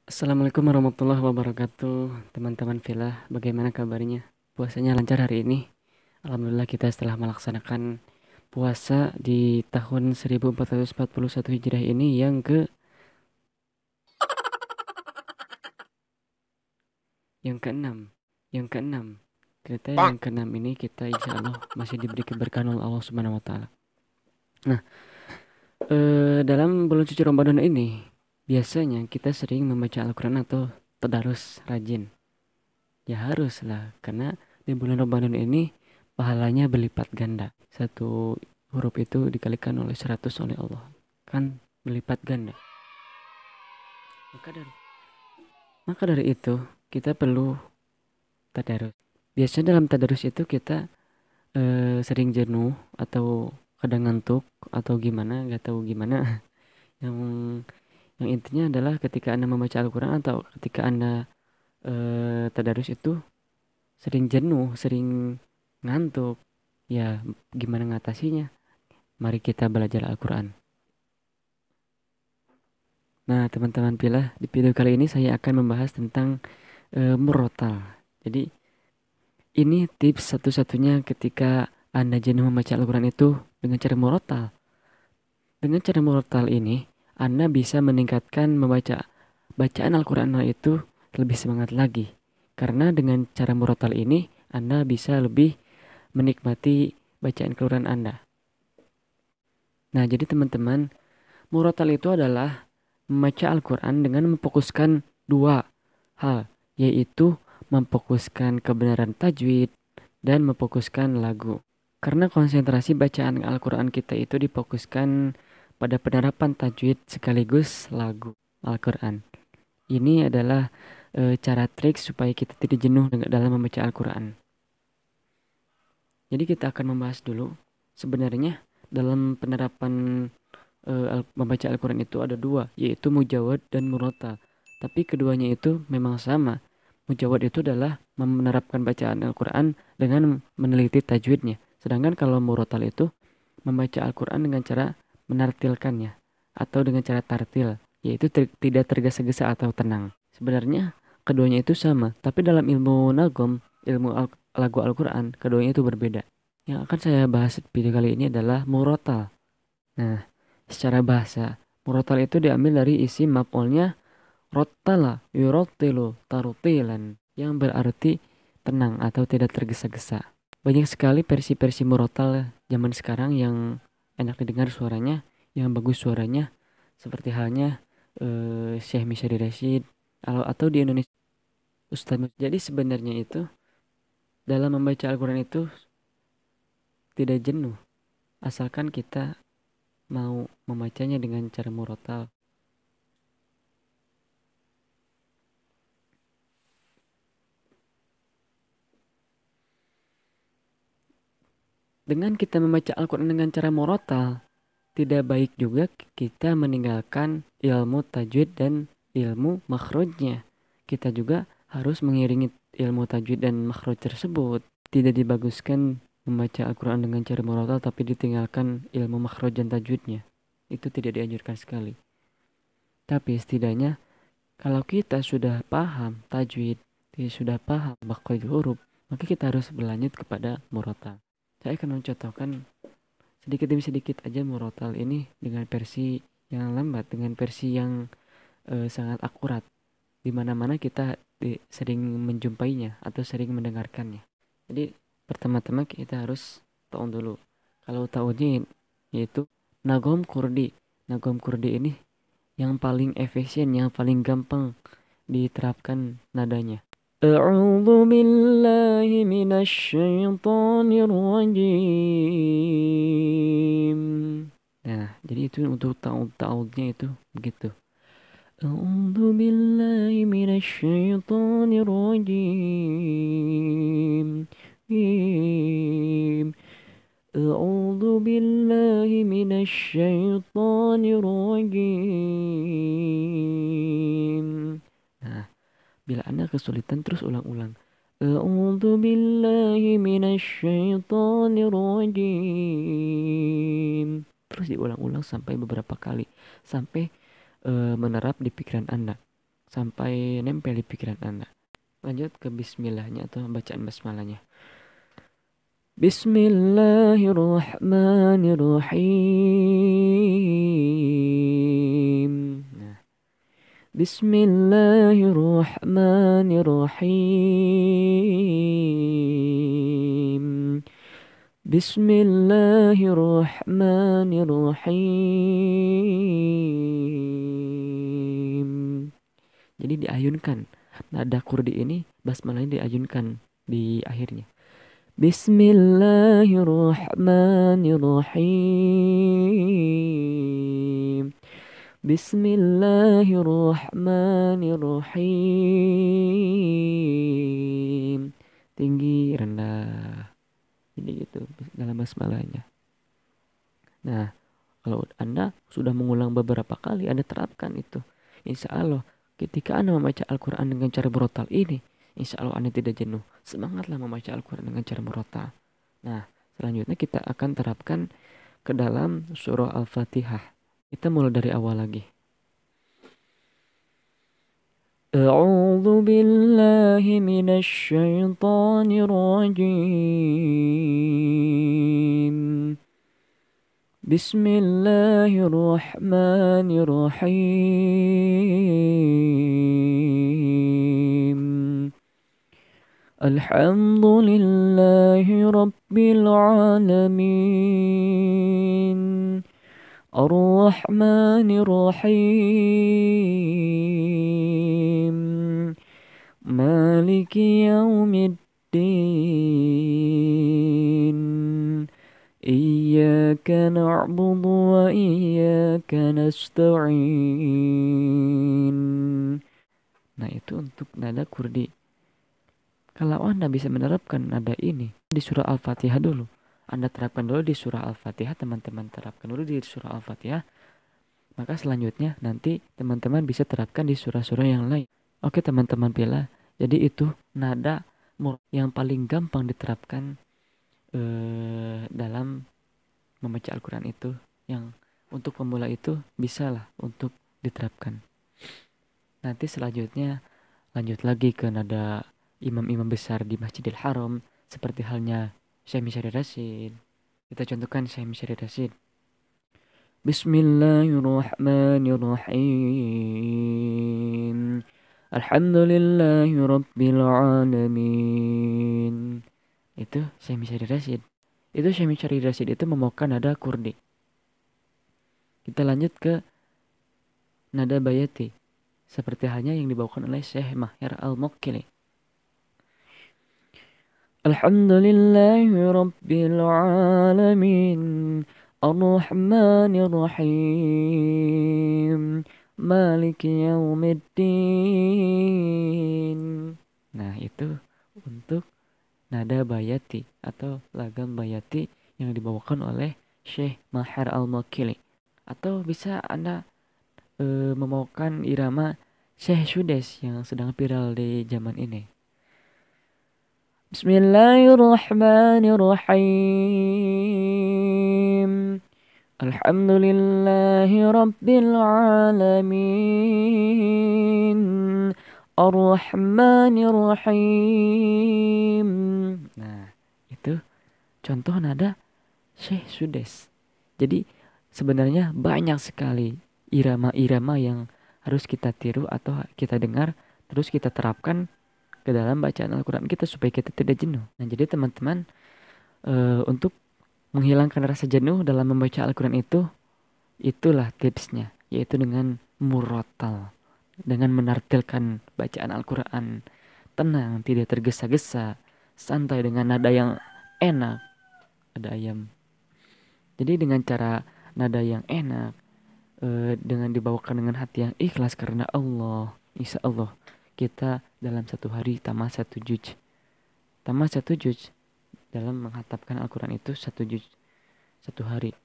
Assalamualaikum warahmatullahi wabarakatuh. Teman-teman Villa, bagaimana kabarnya? Puasanya lancar hari ini? Alhamdulillah kita setelah melaksanakan puasa di tahun 1441 Hijriah ini yang keenam. Yang keenam. Ternyata yang keenam ini kita insya Allah masih diberi keberkahan oleh Allah Subhanahu wa taala. Nah, dalam bulan suci Ramadan ini biasanya kita sering membaca Al-Qur'an atau tadarus rajin. Ya haruslah, karena di bulan Ramadan ini pahalanya berlipat ganda. Satu huruf itu dikalikan oleh 100 oleh Allah. Kan berlipat ganda. Maka dari, maka dari itu kita perlu tadarus. Biasanya dalam tadarus itu kita sering jenuh atau kadang ngantuk atau gimana, nggak tahu gimana. Yang yang intinya adalah ketika Anda membaca Al-Quran atau ketika Anda tadarus itu sering jenuh, sering ngantuk. Ya, gimana ngatasinya? Mari kita belajar Al-Quran. Nah, teman-teman pilih di video kali ini saya akan membahas tentang murotal. Jadi, ini tips satu-satunya ketika Anda jenuh membaca Al-Quran itu dengan cara murotal. Dengan cara murotal ini, Anda bisa meningkatkan membaca bacaan Al-Quran itu lebih semangat lagi. Karena dengan cara murotal ini, Anda bisa lebih menikmati bacaan Al-Quran Anda. Nah, jadi teman-teman, murotal itu adalah membaca Al-Quran dengan memfokuskan dua hal, yaitu memfokuskan kebenaran tajwid dan memfokuskan lagu. Karena konsentrasi bacaan Al-Quran kita itu difokuskan pada penerapan tajwid sekaligus lagu Al-Quran. Ini adalah cara trik supaya kita tidak jenuh dalam membaca Al-Quran. Jadi kita akan membahas dulu sebenarnya dalam penerapan membaca Al-Quran itu ada dua, yaitu mujawad dan murotal. Tapi keduanya itu memang sama. Mujawad itu adalah menerapkan bacaan Al-Quran dengan meneliti tajwidnya. Sedangkan kalau murotal itu membaca Al-Quran dengan cara menartilkannya atau dengan cara tartil, yaitu tidak tergesa-gesa atau tenang. Sebenarnya keduanya itu sama, tapi dalam ilmu nagom, lagu Al-Quran, keduanya itu berbeda. Yang akan saya bahas video kali ini adalah murotal. Nah, secara bahasa, murotal itu diambil dari isi maf'ulnya rottala yurottilu tartilan yang berarti tenang atau tidak tergesa-gesa. Banyak sekali versi-versi murotal zaman sekarang yang enak didengar suaranya, yang bagus suaranya, seperti halnya Syekh Misyari Rashid atau di Indonesia Ustadz Jadi sebenarnya itu dalam membaca Al-Quran itu tidak jenuh, asalkan kita mau membacanya dengan cara murotal. Dengan kita membaca Al-Quran dengan cara murotal, tidak baik juga kita meninggalkan ilmu tajwid dan ilmu makhrajnya. Kita juga harus mengiringi ilmu tajwid dan makhraj tersebut. Tidak dibaguskan membaca Al-Quran dengan cara murotal tapi ditinggalkan ilmu makhraj dan tajwidnya. Itu tidak dianjurkan sekali. Tapi setidaknya kalau kita sudah paham tajwid, sudah paham makhraj huruf, maka kita harus berlanjut kepada murotal. Saya akan mencontohkan sedikit demi sedikit aja murotal ini dengan versi yang lambat, dengan versi yang sangat akurat, di mana-mana kita sering menjumpainya atau sering mendengarkannya. Jadi pertama-tama kita harus tahu dulu. Kalau tahunya yaitu Nagom Kurdi. Nagom Kurdi ini yang paling efisien, yang paling gampang diterapkan nadanya. A'udzu billahi minasy syaithanir rajim. Nah, jadi itu untuk ta'udnya itu begitu. A'udzu billahi minasy syaithanir rajim. Mim. A'udzu billahi minasy syaithanir rajim. Nah, bila Anda kesulitan terus ulang-ulang. A'udzu billahi minasy syaithanir rajim. Terus diulang-ulang sampai beberapa kali sampai menerap di pikiran Anda. sampai nempel di pikiran Anda. Lanjut ke bismillahnya atau bacaan basmalahnya. Bismillahirrahmanirrahim. Nah, Bismillahirrahmanirrahim. Bismillahirrahmanirrahim. Jadi diayunkan. Nada kurdi ini basmalahnya diayunkan di akhirnya. Bismillahirrahmanirrahim. Bismillahirrahmanirrahim. Tinggi, rendah. Jadi gitu dalam basmalahnya. Nah, kalau Anda sudah mengulang beberapa kali, Anda terapkan itu. Insya Allah, ketika Anda membaca Al-Quran dengan cara berotal ini, insya Allah Anda tidak jenuh. Semangatlah membaca Al-Quran dengan cara berotal. Nah, selanjutnya kita akan terapkan ke dalam surah Al-Fatihah. Kita mulai dari awal lagi. A'udzu billahi minasy syaithanir rajim. Bismillahirrahmanirrahim. Alhamdulillahi rabbil alamin. Ar-Rahmanir-Rahim. Maliki yaumiddin. Iyyaka na'budu wa iyyaka nasta'in. Nah, itu untuk nada kurdi. Kalau Anda bisa menerapkan nada ini di surah Al-Fatihah dulu. Anda terapkan dulu di surah Al-Fatihah, teman-teman terapkan dulu di surah Al-Fatihah. Maka selanjutnya nanti teman-teman bisa terapkan di surah-surah yang lain. Oke teman-teman pilih. Jadi itu nada yang paling gampang diterapkan dalam membaca Al-Quran itu. Yang untuk pemula itu bisalah untuk diterapkan. Nanti selanjutnya lanjut lagi ke nada imam-imam besar di Masjidil Haram. Seperti halnya Syekh Misyari Rashid. Kita contohkan Syekh Misyari Rashid. Bismillahirrahmanirrahim. Alhamdulillahi rabbil alamin. Itu Syekh Misyari Rashid. Itu Syekh Misyari Rashid itu membawakan nada kurdi. Kita lanjut ke nada bayati. Seperti halnya yang dibawakan oleh Syekh Maher Al-Muqili. Alhamdulillahi rabbil alamin. Ar-Rahmanir-Rahim. Maliki yaumiddin. Nah, itu untuk nada bayati atau lagam bayati yang dibawakan oleh Syekh Maher Al-Muqili. Atau bisa Anda membawakan irama Syekh Sudes yang sedang viral di zaman ini. Bismillahirrahmanirrahim. Alhamdulillahi rabbil alamin. Ar-Rahmanir-Rahim. Nah, itu contoh nada Syekh Sudes. Jadi sebenarnya banyak sekali irama-irama yang harus kita tiru atau kita dengar terus kita terapkan ke dalam bacaan Al-Quran kita supaya kita tidak jenuh. Nah, jadi teman-teman untuk menghilangkan rasa jenuh dalam membaca Al-Quran itu, itulah tipsnya, yaitu dengan murotal, dengan menartilkan bacaan Al-Quran, tenang, tidak tergesa-gesa, santai dengan nada yang enak, nada ayam. Jadi dengan cara nada yang enak, dengan dibawakan dengan hati yang ikhlas karena Allah, insya Allah kita dalam satu hari tamat satu juz dalam menghatapkan Al-Quran itu satu juz satu hari.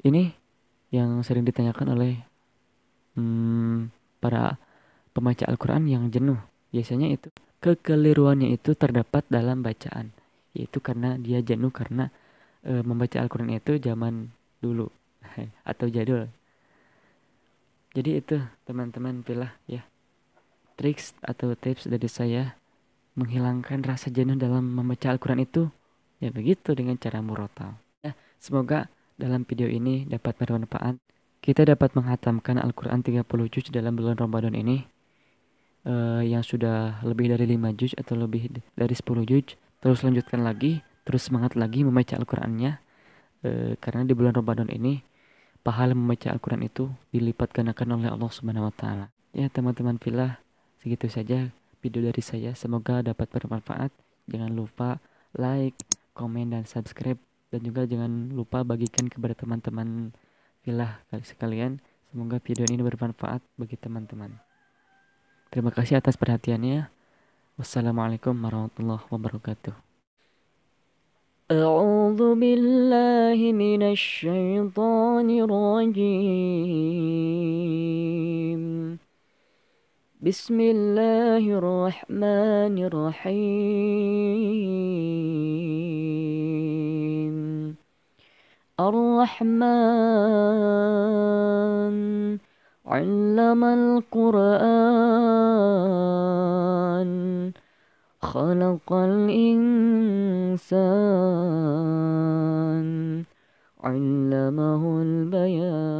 Ini yang sering ditanyakan oleh para pembaca Al-Quran yang jenuh. Biasanya itu kekeliruannya itu terdapat dalam bacaan, yaitu karena dia jenuh karena membaca Al-Quran itu zaman dulu atau jadul. Jadi itu teman-teman pilih ya. triks atau tips dari saya menghilangkan rasa jenuh dalam membaca Al-Quran itu, ya begitu dengan cara murotal. Ya, semoga dalam video ini dapat bermanfaat. Kita dapat menghatamkan Al-Quran 30 juz dalam bulan Ramadan ini, yang sudah lebih dari 5 juz atau lebih dari 10 juz. Terus lanjutkan lagi, terus semangat lagi membaca Al-Qurannya, karena di bulan Ramadan ini pahala membaca Al-Quran itu dilipat gandakan oleh Allah Subhanahu wa taala. Ya, teman-teman fillah, segitu saja video dari saya. Semoga dapat bermanfaat. Jangan lupa like, komen, dan subscribe. Dan juga jangan lupa bagikan kepada teman-teman fillah sekalian. Semoga video ini bermanfaat bagi teman-teman. Terima kasih atas perhatiannya. Wassalamualaikum warahmatullahi wabarakatuh. أعوذ بالله من الشيطان الرجيم. بسم الله الرحمن الرحيم. الرحمن علم القرآن خلق الإنسان علمه البيان.